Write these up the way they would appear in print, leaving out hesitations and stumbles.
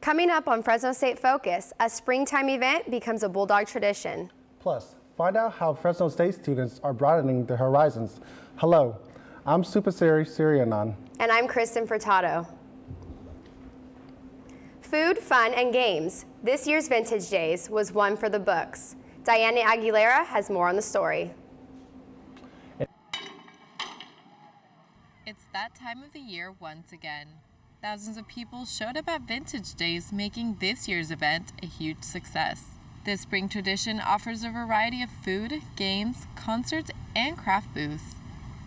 Coming up on Fresno State Focus, a springtime event becomes a Bulldog tradition. Plus, find out how Fresno State students are broadening their horizons. Hello, I'm Supasari Sirianan. And I'm Kristen Furtado. Food, fun, and games. This year's Vintage Days was one for the books. Diana Aguilera has more on the story. It's that time of the year once again. Thousands of people showed up at Vintage Days, making this year's event a huge success. This spring tradition offers a variety of food, games, concerts, and craft booths.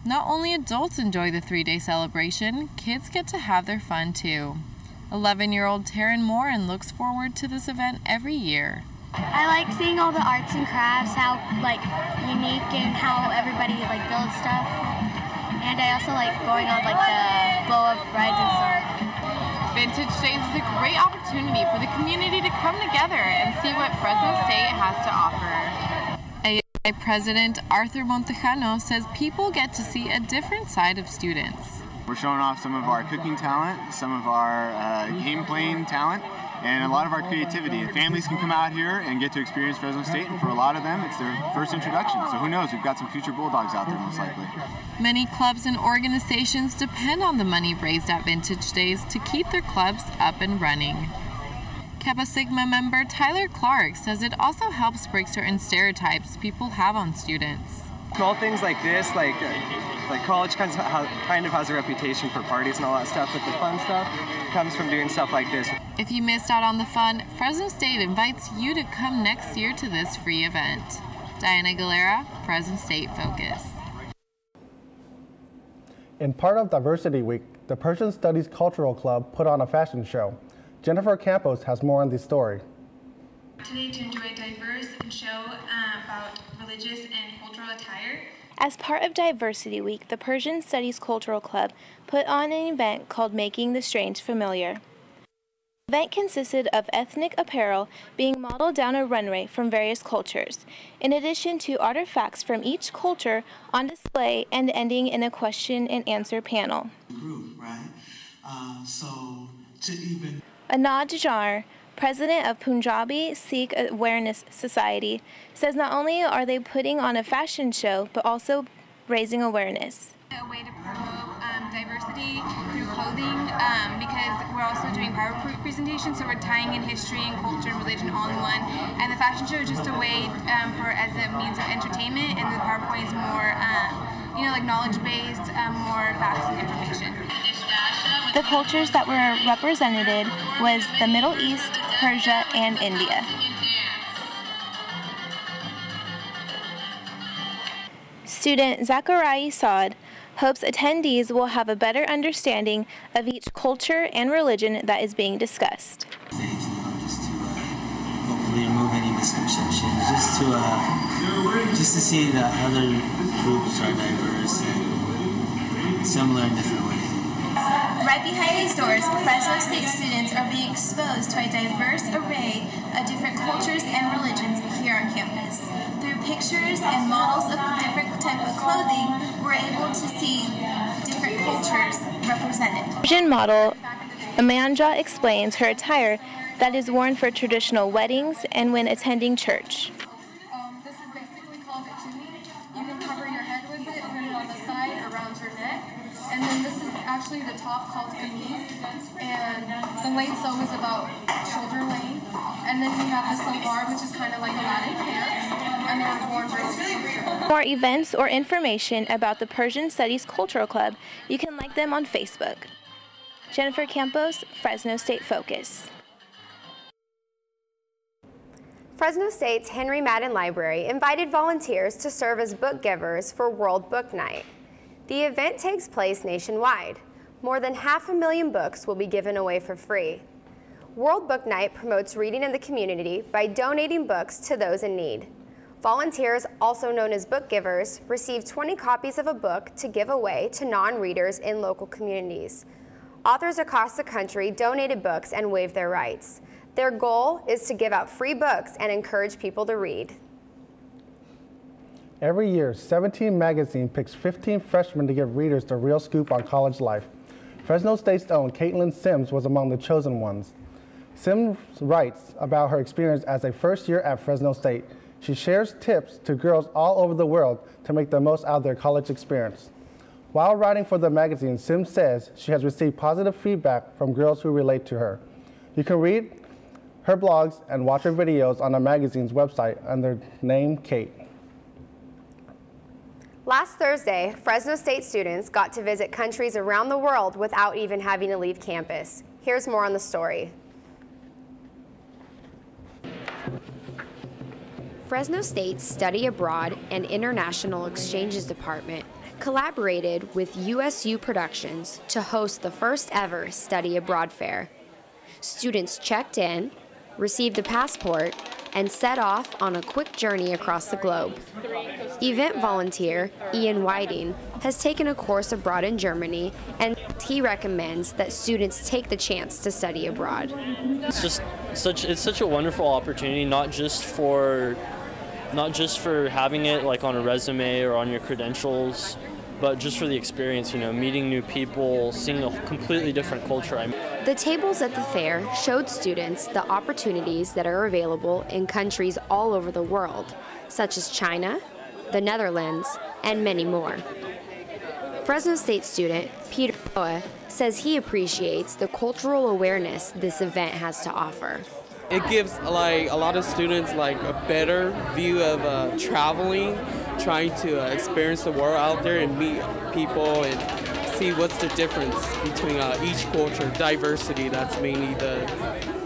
Not only adults enjoy the 3-day celebration, kids get to have their fun too. 11-year-old Taryn Morin looks forward to this event every year. I like seeing all the arts and crafts, how unique and how everybody builds stuff. And I also like going on the blow-up rides and stuff. Vintage Days is a great opportunity for the community to come together and see what Fresno State has to offer. ASI President Arthur Montejano says people get to see a different side of students. We're showing off some of our cooking talent, some of our game playing talent, and a lot of our creativity. Families can come out here and get to experience Fresno State, and for a lot of them, it's their first introduction. So who knows, we've got some future Bulldogs out there most likely. Many clubs and organizations depend on the money raised at Vintage Days to keep their clubs up and running. Kappa Sigma member Tyler Clark says it also helps break certain stereotypes people have on students. Small things like this, like college kind of has a reputation for parties and all that stuff, but the fun stuff comes from doing stuff like this. If you missed out on the fun, Fresno State invites you to come next year to this free event. Diana Galera, Fresno State Focus. In part of Diversity Week, the Persian Studies Cultural Club put on a fashion show. Jennifer Campos has more on the story. Today to enjoy a diverse show about religious and cultural attire. As part of Diversity Week, the Persian Studies Cultural Club put on an event called Making the Strange Familiar. The event consisted of ethnic apparel being modeled down a runway from various cultures, in addition to artifacts from each culture on display and ending in a question and answer panel. Anand Jar, president of Punjabi Sikh Awareness Society, says not only are they putting on a fashion show, but also raising awareness. A way to promote diversity through clothing because we're also doing PowerPoint presentations, so we're tying in history and culture and religion all in one. And the fashion show is just a way as a means of entertainment, and the PowerPoint is more, knowledge-based, more facts and information. The cultures that were represented was the Middle East, Persia, and India. Student Zachariah Saad hopes attendees will have a better understanding of each culture and religion that is being discussed. Just to hopefully remove any misconceptions, just to see that other groups are diverse and similar in different ways. Right behind these doors, Fresno State students are being exposed to a diverse array of different cultures and religions here on campus. Through pictures and models of different type of clothing, we're able to see different cultures represented. Persian model Amanda explains her attire that is worn for traditional weddings and when attending church. This is basically called a tuni. You can cover your head with it, put it on the side around your neck, and then this is actually the top called kameez, and the length's always about shoulder length. And then we have the salwar, which is kind of like Aladdin pants, and they're worn really. For more events or information about the Persian Studies Cultural Club, you can like them on Facebook. Jennifer Campos, Fresno State Focus. Fresno State's Henry Madden Library invited volunteers to serve as book givers for World Book Night. The event takes place nationwide. More than 500,000 books will be given away for free. World Book Night promotes reading in the community by donating books to those in need. Volunteers, also known as book givers, receive 20 copies of a book to give away to non-readers in local communities. Authors across the country donated books and waived their rights. Their goal is to give out free books and encourage people to read. Every year, 17 Magazine picks 15 freshmen to give readers the real scoop on college life. Fresno State's own Caitlin Sims was among the chosen ones. Sim writes about her experience as a first year at Fresno State. She shares tips to girls all over the world to make the most out of their college experience. While writing for the magazine, Sim says she has received positive feedback from girls who relate to her. You can read her blogs and watch her videos on the magazine's website under name Kate. Last Thursday, Fresno State students got to visit countries around the world without even having to leave campus. Here's more on the story. Fresno State's Study Abroad and International Exchanges Department collaborated with USU Productions to host the first ever Study Abroad Fair. Students checked in, received a passport, and set off on a quick journey across the globe. Event volunteer Ian Whiting has taken a course abroad in Germany, and he recommends that students take the chance to study abroad. It's such a wonderful opportunity, not just for having it like on a resume or on your credentials, but just for the experience, meeting new people, seeing a completely different culture. The tables at the fair showed students the opportunities that are available in countries all over the world, such as China, the Netherlands, and many more. Fresno State student Peter Boa says he appreciates the cultural awareness this event has to offer. It gives a lot of students a better view of traveling, trying to experience the world out there and meet people and see what's the difference between each culture, diversity. That's mainly the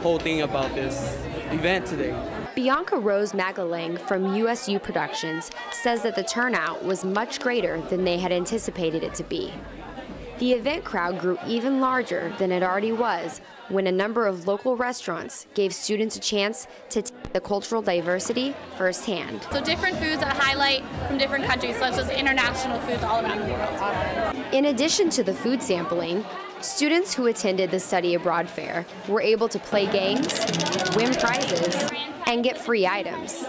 whole thing about this event today. Bianca Rose Magalang from USU Productions says that the turnout was much greater than they had anticipated it to be. The event crowd grew even larger than it already was when a number of local restaurants gave students a chance to take the cultural diversity firsthand. So different foods that highlight from different countries, such as international foods all around the world. In addition to the food sampling, students who attended the Study Abroad Fair were able to play games, win prizes, and get free items.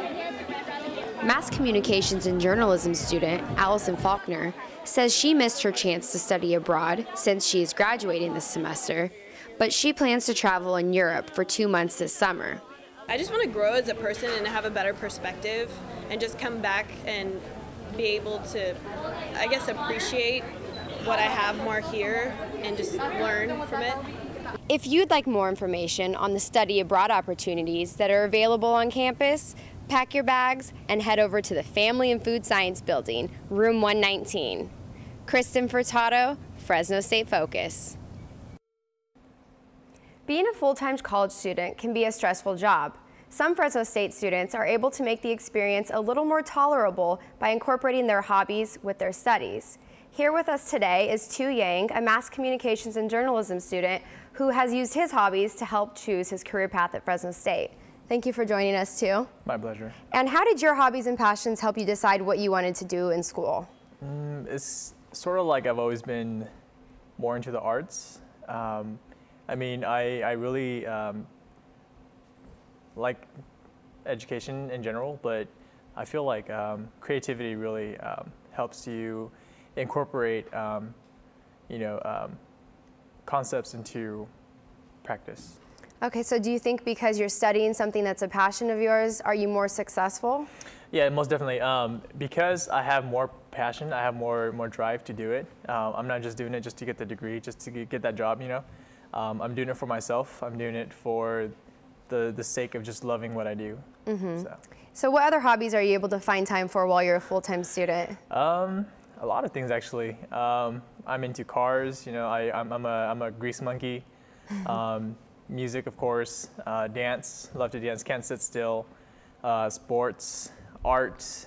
Mass Communications and Journalism student Allison Faulkner says she missed her chance to study abroad since she is graduating this semester, but she plans to travel in Europe for 2 months this summer. I just want to grow as a person and have a better perspective and just come back and be able to, I guess, appreciate what I have more here and just learn from it. If you'd like more information on the study abroad opportunities that are available on campus, pack your bags and head over to the Family and Food Science Building, room 119. Kristen Furtado, Fresno State Focus. Being a full-time college student can be a stressful job. Some Fresno State students are able to make the experience a little more tolerable by incorporating their hobbies with their studies. Here with us today is Tu Yang, a Mass Communications and Journalism student who has used his hobbies to help choose his career path at Fresno State. Thank you for joining us, Tu. My pleasure. And how did your hobbies and passions help you decide what you wanted to do in school? It's sort of like I've always been more into the arts. I really like education in general, but I feel like creativity really helps you incorporate, concepts into practice. Okay, so do you think because you're studying something that's a passion of yours, are you more successful? Yeah, most definitely. Because I have more passion, I have more drive to do it. I'm not just doing it just to get the degree, just to get that job, I'm doing it for myself. I'm doing it for the sake of just loving what I do. Mm-hmm. So what other hobbies are you able to find time for while you're a full-time student? A lot of things, actually. I'm into cars, I'm a grease monkey. Music, of course, dance, love to dance, can't sit still, sports, art,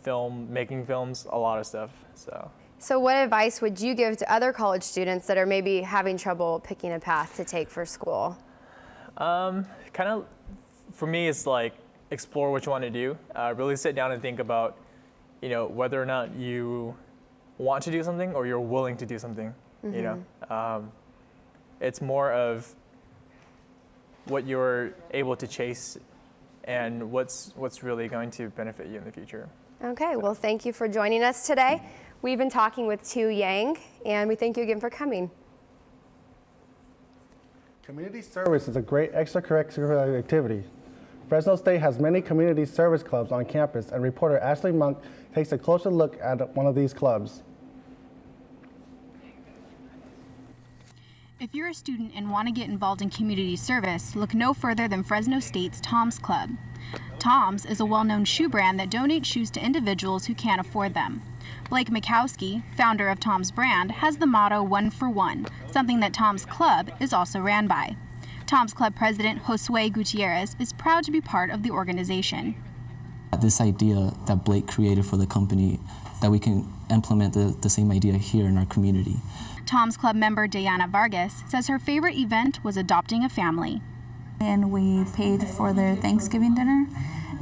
making films, a lot of stuff. So what advice would you give to other college students that are maybe having trouble picking a path to take for school? For me, it's like explore what you want to do. Really sit down and think about, whether or not you want to do something or you're willing to do something. Mm-hmm. It's more of what you're able to chase and what's really going to benefit you in the future. Okay, well, thank you for joining us today. We've been talking with Tu Yang, and we thank you again for coming. Community service is a great extracurricular activity. Fresno State has many community service clubs on campus, and reporter Ashley Monk takes a closer look at one of these clubs. If you're a student and want to get involved in community service, look no further than Fresno State's Tom's Club. Tom's is a well-known shoe brand that donates shoes to individuals who can't afford them. Blake Mikowski, founder of Tom's brand, has the motto "One for One," something that Tom's Club is also ran by. Tom's Club president Josue Gutierrez is proud to be part of the organization. This idea that Blake created for the company, that we can implement the same idea here in our community. Tom's Club member Diana Vargas says her favorite event was adopting a family. And we paid for their Thanksgiving dinner,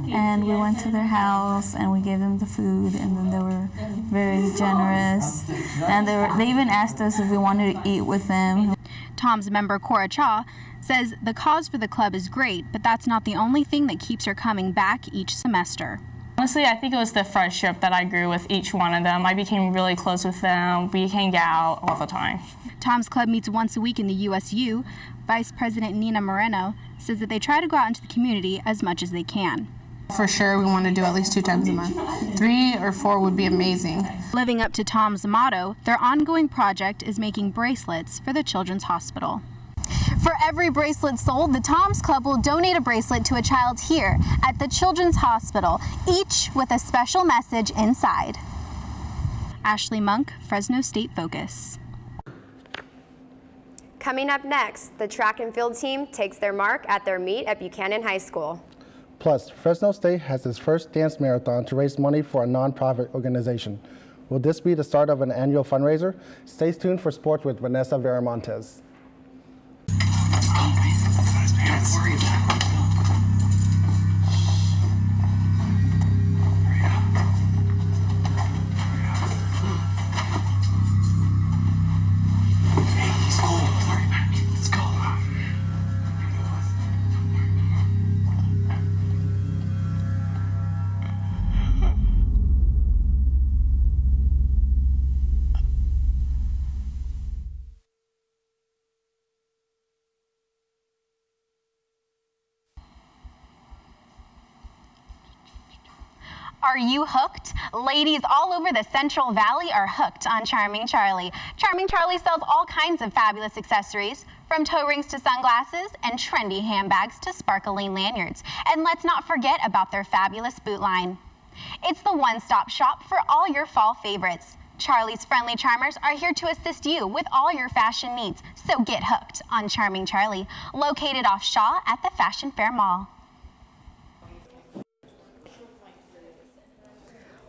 and we went to their house and we gave them the food, and then they were very generous, and they even asked us if we wanted to eat with them. Tom's member Cora Cha says the cause for the club is great, but that's not the only thing that keeps her coming back each semester. Honestly, I think it was the friendship that I grew with each one of them. I became really close with them. We hang out all the time. Tom's Club meets once a week in the USU. Vice President Nina Moreno says that they try to go out into the community as much as they can. For sure, we want to do at least 2 times a month. 3 or 4 would be amazing. Living up to Tom's motto, their ongoing project is making bracelets for the Children's Hospital. For every bracelet sold, the Tom's Club will donate a bracelet to a child here at the Children's Hospital, each with a special message inside. Ashley Monk, Fresno State Focus. Coming up next, the track and field team takes their mark at their meet at Buchanan High School. Plus, Fresno State has its first dance marathon to raise money for a nonprofit organization. Will this be the start of an annual fundraiser? Stay tuned for sports with Vanessa Veramontes. Are you hooked? Ladies all over the Central Valley are hooked on Charming Charlie. Charming Charlie sells all kinds of fabulous accessories, from toe rings to sunglasses and trendy handbags to sparkling lanyards. And let's not forget about their fabulous boot line. It's the one-stop shop for all your fall favorites. Charlie's friendly charmers are here to assist you with all your fashion needs, so get hooked on Charming Charlie, located off Shaw at the Fashion Fair Mall.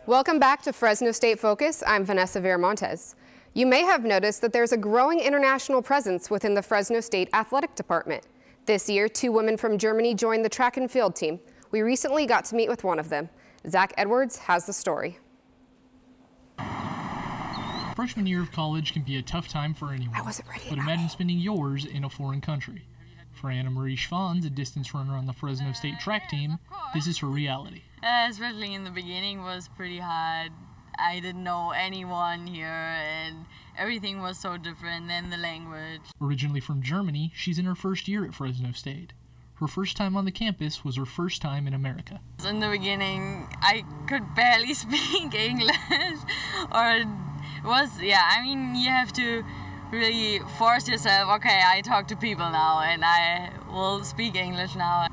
Welcome back to Fresno State Focus. I'm Vanessa Veramontes. You may have noticed that there's a growing international presence within the Fresno State Athletic Department. This year, 2 women from Germany joined the track and field team. We recently got to meet with one of them. Zach Edwards has the story. Freshman year of college can be a tough time for anyone. But imagine spending yours in a foreign country. For Anna Marie Schwanz, a distance runner on the Fresno State track team, this is her reality. Especially in the beginning was pretty hard. I didn't know anyone here and everything was so different, then the language. Originally from Germany, she's in her first year at Fresno State. Her first time on the campus was her first time in America. In the beginning, I could barely speak English, or you have to really force yourself, okay, I talk to people now and I will speak English now.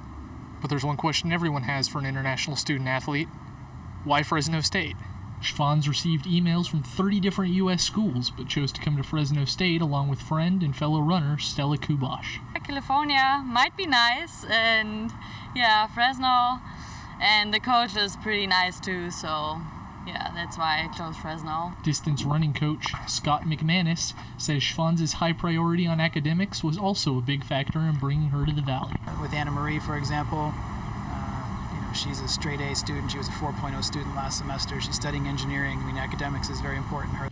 But there's one question everyone has for an international student athlete. Why Fresno State? Schwanz received emails from 30 different U.S. schools, but chose to come to Fresno State along with friend and fellow runner Stella Kubash. California might be nice, and yeah, Fresno, and the coach is pretty nice too, so yeah, that's why I chose Fresno. Distance running coach Scott McManus says Schwanz's high priority on academics was also a big factor in bringing her to the Valley. With Anna Marie, for example, she's a straight A student. She was a 4.0 student last semester. She's studying engineering. I mean, academics is very important to her.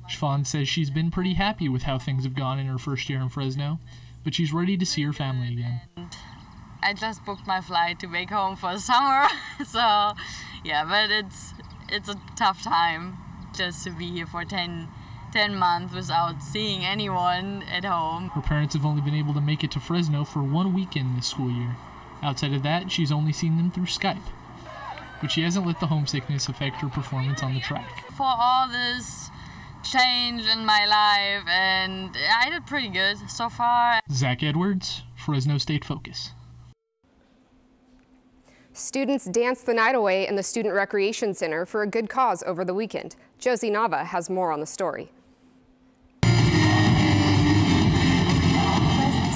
Schwanz says she's been pretty happy with how things have gone in her first year in Fresno, but she's ready to see her family again. I just booked my flight to back home for the summer, so yeah, but it's a tough time just to be here for 10 10 months without seeing anyone at home. Her parents have only been able to make it to Fresno for 1 weekend this school year. Outside of that, she's only seen them through Skype. But she hasn't let the homesickness affect her performance on the track. For all this change in my life, and I did pretty good so far. Zach Edwards, Fresno State Focus. Students danced the night away in the Student Recreation Center for a good cause over the weekend. Josie Nava has more on the story. Fresno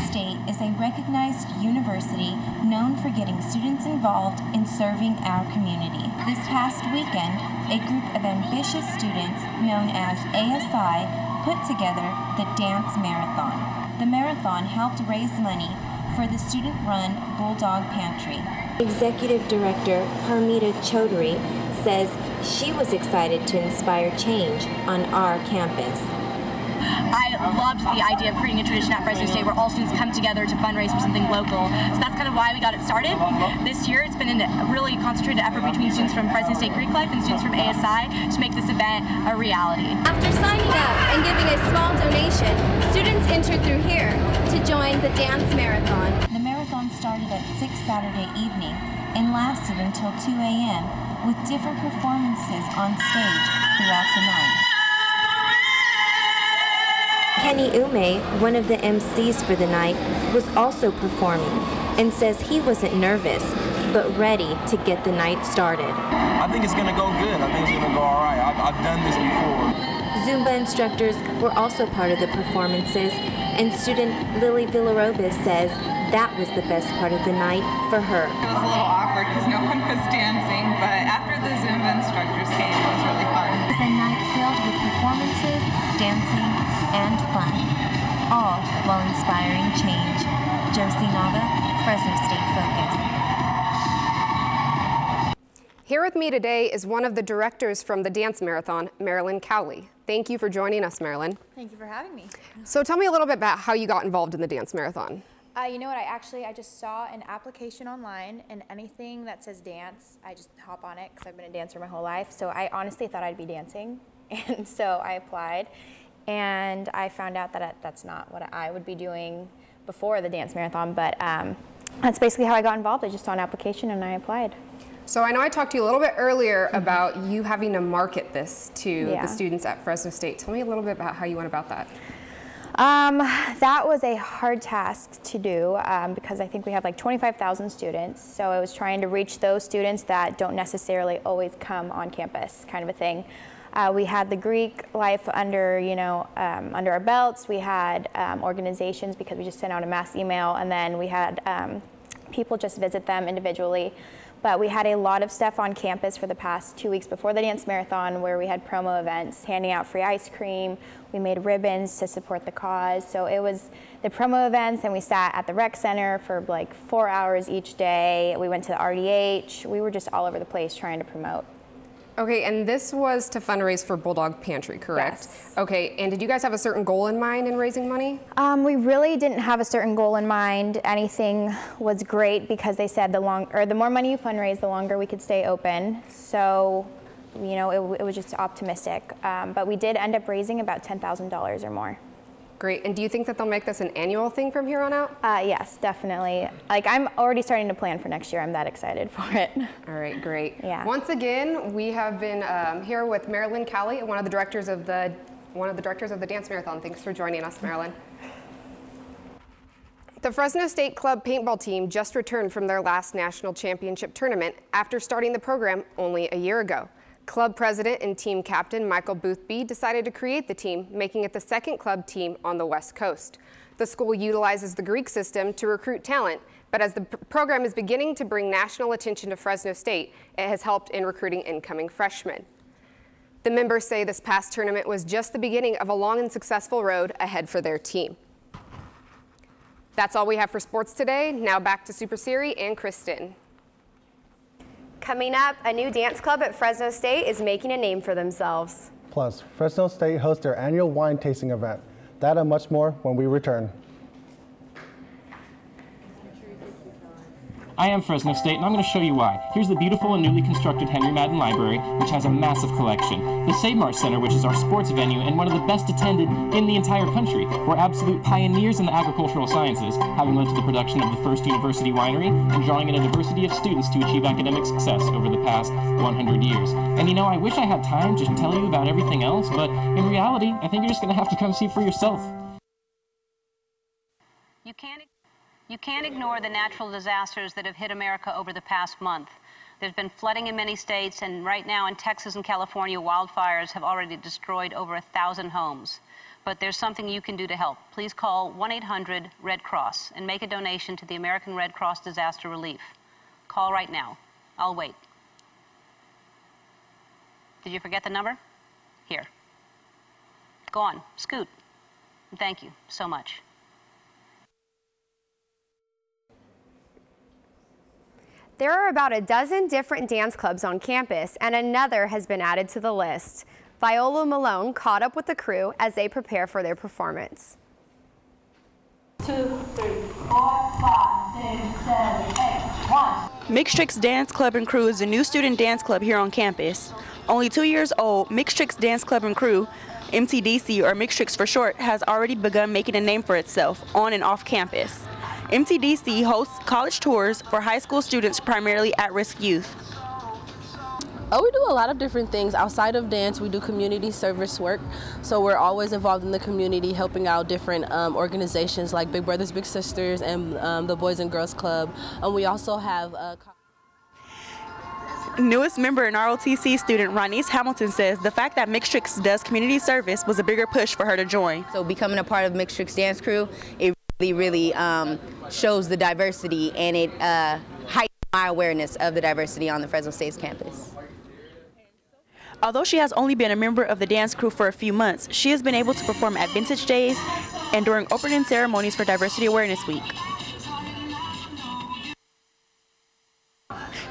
State is a recognized university known for getting students involved in serving our community. This past weekend, a group of ambitious students known as ASI put together the Dance Marathon. The marathon helped raise money for the student-run Bulldog Pantry. Executive Director Parmita Chaudhary says she was excited to inspire change on our campus. I loved the idea of creating a tradition at Fresno State where all students come together to fundraise for something local. So that's kind of why we got it started. This year it's been a really concentrated effort between students from Fresno State Greek Life and students from ASI to make this event a reality. After signing up and giving a small donation, students entered through here to join the Dance Marathon. The marathon started at 6 Saturday evening and lasted until 2 a.m. with different performances on stage throughout the night. Kenny Ume, one of the MCs for the night, was also performing and says he wasn't nervous, but ready to get the night started. I think it's going to go good. I think it's going to go all right. I've done this before. Zumba instructors were also part of the performances, and student Lily Villarobis says that was the best part of the night for her. It was a little awkward because no one was dancing, but after the Zumba instructors came, it was really fun. It was a night filled with performances, dancing, and fun, all while inspiring change. Josie Nava, Fresno State Focus. Here with me today is one of the directors from the Dance Marathon, Marilyn Cowley. Thank you for joining us, Marilyn. Thank you for having me. So tell me a little bit about how you got involved in the Dance Marathon. You know what, I just saw an application online, and anything that says dance, I just hop on it because I've been a dancer my whole life. So I honestly thought I'd be dancing, and so I applied. And I found out that that's not what I would be doing before the Dance Marathon, but that's basically how I got involved. I just saw an application and I applied. So I know I talked to you a little bit earlier about you having to market this to the students at Fresno State. Tell me a little bit about how you went about that. That was a hard task to do because I think we have like 25,000 students. So I was trying to reach those students that don't necessarily always come on campus, kind of a thing. We had the Greek life under, under our belts. We had organizations because we just sent out a mass email, and then we had people just visit them individually. But we had a lot of stuff on campus for the past 2 weeks before the Dance Marathon where we had promo events, handing out free ice cream. We made ribbons to support the cause. So it was the promo events, and we sat at the rec center for like 4 hours each day. We went to the RDH. We were just all over the place trying to promote. Okay, and this was to fundraise for Bulldog Pantry, correct? Yes. Okay, and did you guys have a certain goal in mind in raising money? We really didn't have a certain goal in mind. Anything was great because they said the more money you fundraise, the longer we could stay open. So, it was just optimistic. But we did end up raising about $10,000 or more. Great, and do you think that they'll make this an annual thing from here on out? Yes, definitely. Like, I'm already starting to plan for next year. I'm that excited for it. All right, great. Yeah. Once again, we have been here with Marilyn Cowley, one of the directors of the Dance Marathon. Thanks for joining us, Marilyn. The Fresno State Club paintball team just returned from their last national championship tournament after starting the program only a year ago. Club president and team captain Michael Boothby decided to create the team, making it the second club team on the West Coast. The school utilizes the Greek system to recruit talent, but as the program is beginning to bring national attention to Fresno State, it has helped in recruiting incoming freshmen. The members say this past tournament was just the beginning of a long and successful road ahead for their team. That's all we have for sports today. Now back to Super Siri and Kristen. Coming up, a new dance club at Fresno State is making a name for themselves. Plus, Fresno State hosts their annual wine tasting event. That and much more when we return. I am Fresno State, and I'm going to show you why. Here's the beautiful and newly constructed Henry Madden Library, which has a massive collection. The Save Mart Center, which is our sports venue and one of the best attended in the entire country. We're absolute pioneers in the agricultural sciences, having led to the production of the first university winery and drawing in a diversity of students to achieve academic success over the past 100 years. And you know, I wish I had time to tell you about everything else, but in reality, I think you're just going to have to come see for yourself. You can't ignore the natural disasters that have hit America over the past month. There's been flooding in many states, and right now in Texas and California, wildfires have already destroyed over 1,000 homes. But there's something you can do to help. Please call 1-800-RED-CROSS and make a donation to the American Red Cross Disaster Relief. Call right now. I'll wait. Did you forget the number? Here. Go on, scoot. Thank you so much. There are about a dozen different dance clubs on campus, and another has been added to the list. Viola Malone caught up with the crew as they prepare for their performance. 2, 3, 4, 5, 6, 7, 8, 1. Mixtrix Dance Club and Crew is a new student dance club here on campus. Only 2 years old, Mixtrix Dance Club and Crew, MTDC, or Mixtrix for short, has already begun making a name for itself on and off campus. MTDC hosts college tours for high school students, primarily at-risk youth. Oh, we do a lot of different things. Outside of dance, we do community service work. So we're always involved in the community, helping out different organizations like Big Brothers Big Sisters and the Boys and Girls Club. And we also have newest member and ROTC student Ronise Hamilton says the fact that Mixtrix does community service was a bigger push for her to join. So becoming a part of Mixtrix Dance Crew, it really shows the diversity, and it heightens my awareness of the diversity on the Fresno State's campus. Although she has only been a member of the dance crew for a few months, she has been able to perform at Vintage Days and during opening ceremonies for Diversity Awareness Week.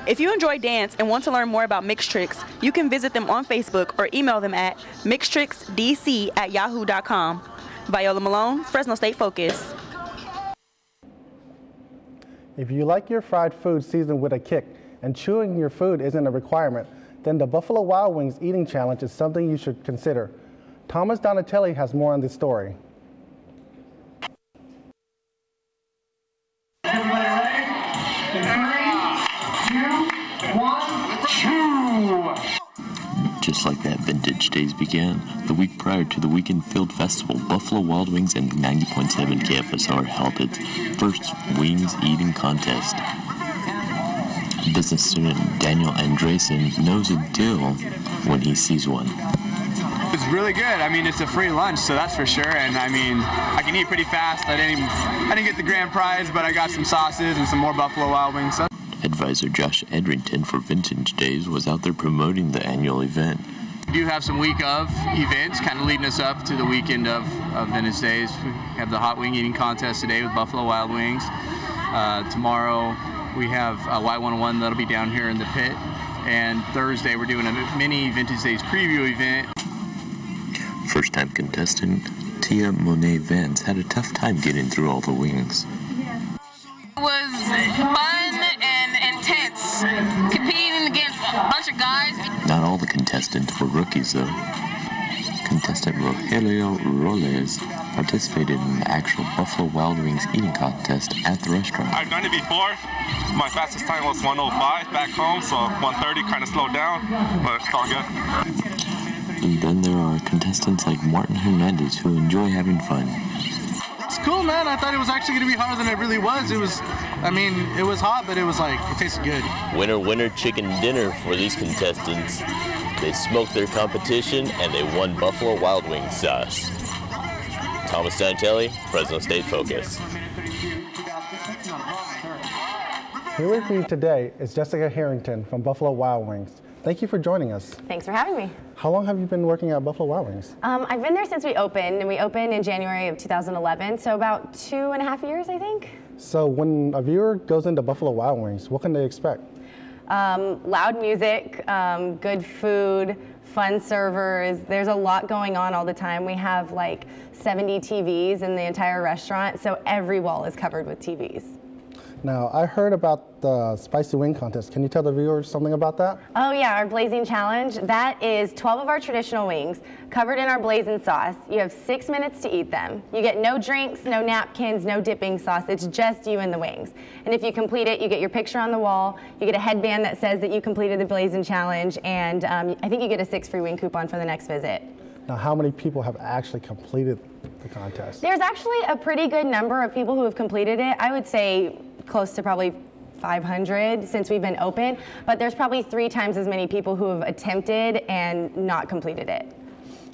If you enjoy dance and want to learn more about Mixtrix, you can visit them on Facebook or email them at mixtrixdc@yahoo.com. Viola Malone, Fresno State Focus. If you like your fried food seasoned with a kick and chewing your food isn't a requirement, then the Buffalo Wild Wings Eating Challenge is something you should consider. Thomas Donatelli has more on this story. Everybody ready? 3, 2, 1, chew! Just like that, Vintage Days began. The week prior to the Weekend Field Festival, Buffalo Wild Wings and 90.7 KFSR held its first wings eating contest. Business student Daniel Andreessen knows a deal when he sees one. It's really good. I mean, it's a free lunch, so that's for sure. And I mean, I can eat pretty fast. I didn't get the grand prize, but I got some sauces and some more Buffalo Wild Wings. Advisor Josh Edrington for Vintage Days was out there promoting the annual event. We do have some week of events kind of leading us up to the weekend of Vintage Days. We have the hot wing eating contest today with Buffalo Wild Wings. Tomorrow we have Y101 that'll be down here in the pit. And Thursday we're doing a mini Vintage Days preview event. First-time contestant Tia Monet Vance had a tough time getting through all the wings. It was fun and intense, competing against a bunch of guys. Not all the contestants were rookies, though. Contestant Rogelio Roles participated in the actual Buffalo Wild Wings eating contest at the restaurant. I've done it before. My fastest time was 1:05 back home, so 1:30 kind of slowed down, but it's all good. And then there are contestants like Martin Hernandez who enjoy having fun. It's cool, man. I thought it was actually going to be harder than it really was. It was hot, but it was like, it tasted good. Winner, winner, chicken dinner for these contestants. They smoked their competition and they won Buffalo Wild Wings sauce. Thomas Donatelli, Fresno State Focus. Here with me today is Jessica Harrington from Buffalo Wild Wings. Thank you for joining us. Thanks for having me. How long have you been working at Buffalo Wild Wings? I've been there since we opened, and we opened in January of 2011, so about 2.5 years, I think. So when a viewer goes into Buffalo Wild Wings, what can they expect? Loud music, good food, fun servers. There's a lot going on all the time. We have like 70 TVs in the entire restaurant, so every wall is covered with TVs. Now, I heard about the spicy wing contest. Can you tell the viewers something about that? Oh yeah, our blazing challenge. That is 12 of our traditional wings covered in our blazing sauce. You have 6 minutes to eat them. You get no drinks, no napkins, no dipping sauce. It's just you and the wings. And if you complete it, you get your picture on the wall. You get a headband that says that you completed the blazing challenge, and I think you get a 6 free wing coupon for the next visit. Now, how many people have actually completed the contest? There's actually a pretty good number of people who have completed it. I would say close to probably 500 since we've been open, but there's probably 3 times as many people who have attempted and not completed it.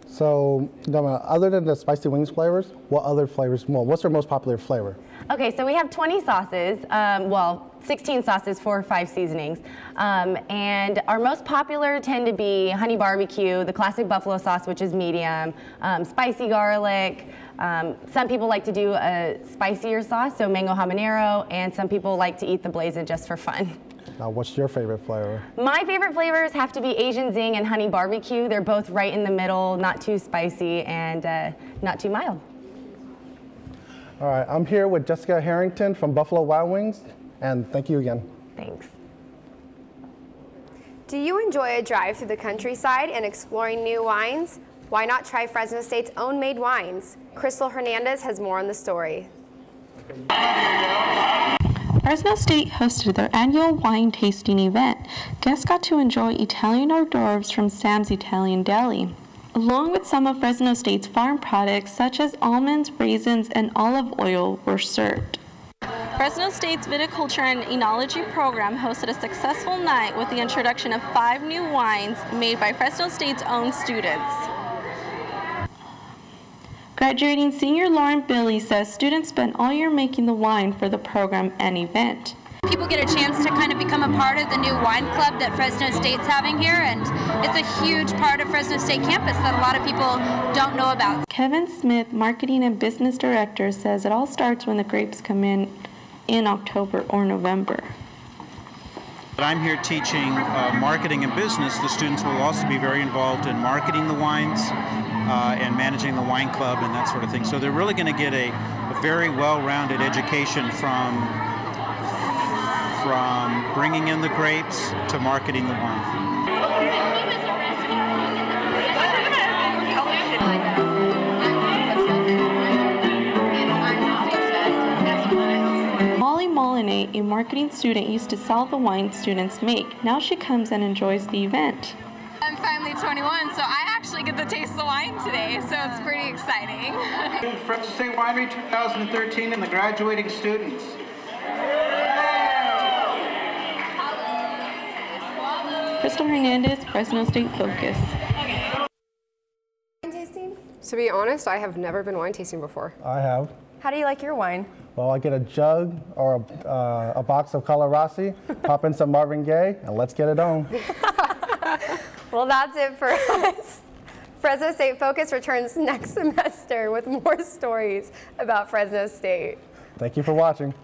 So, other than the spicy wings flavors, what other flavors? Well, what's their most popular flavor? Okay, so we have 20 sauces, well, 16 sauces for 5 seasonings. And our most popular tend to be honey barbecue, the classic buffalo sauce, which is medium, spicy garlic. Some people like to do a spicier sauce, so mango habanero, and some people like to eat the blazing just for fun. Now, what's your favorite flavor? My favorite flavors have to be Asian zing and honey barbecue. They're both right in the middle, not too spicy and not too mild. All right, I'm here with Jessica Harrington from Buffalo Wild Wings, and thank you again. Thanks. Do you enjoy a drive through the countryside and exploring new wines? Why not try Fresno State's own made wines? Crystal Hernandez has more on the story. Fresno State hosted their annual wine tasting event. Guests got to enjoy Italian hors d'oeuvres from Sam's Italian Deli, along with some of Fresno State's farm products such as almonds, raisins, and olive oil were served. Fresno State's Viticulture and Enology program hosted a successful night with the introduction of 5 new wines made by Fresno State's own students. Graduating senior Lauren Billy says students spend all year making the wine for the program and event. People get a chance to kind of become a part of the new wine club that Fresno State's having here, and it's a huge part of Fresno State campus that a lot of people don't know about. Kevin Smith, Marketing and Business Director, says it all starts when the grapes come in October or November. I'm here teaching marketing and business. The students will also be very involved in marketing the wines and managing the wine club and that sort of thing. So they're really going to get a very well-rounded education from bringing in the grapes to marketing the wine. A marketing student used to sell the wine students make. Now she comes and enjoys the event. I'm finally 21, so I actually get to taste the wine today, so it's pretty exciting. Fresno State Winery 2013 and the graduating students. Crystal Hernandez, Fresno State Focus. Wine tasting? To be honest, I have never been wine tasting before. I have. How do you like your wine? Well, I get a jug or a box of Colorasi, pop in some Marvin Gaye, and let's get it on. Well, that's it for us. Fresno State Focus returns next semester with more stories about Fresno State. Thank you for watching.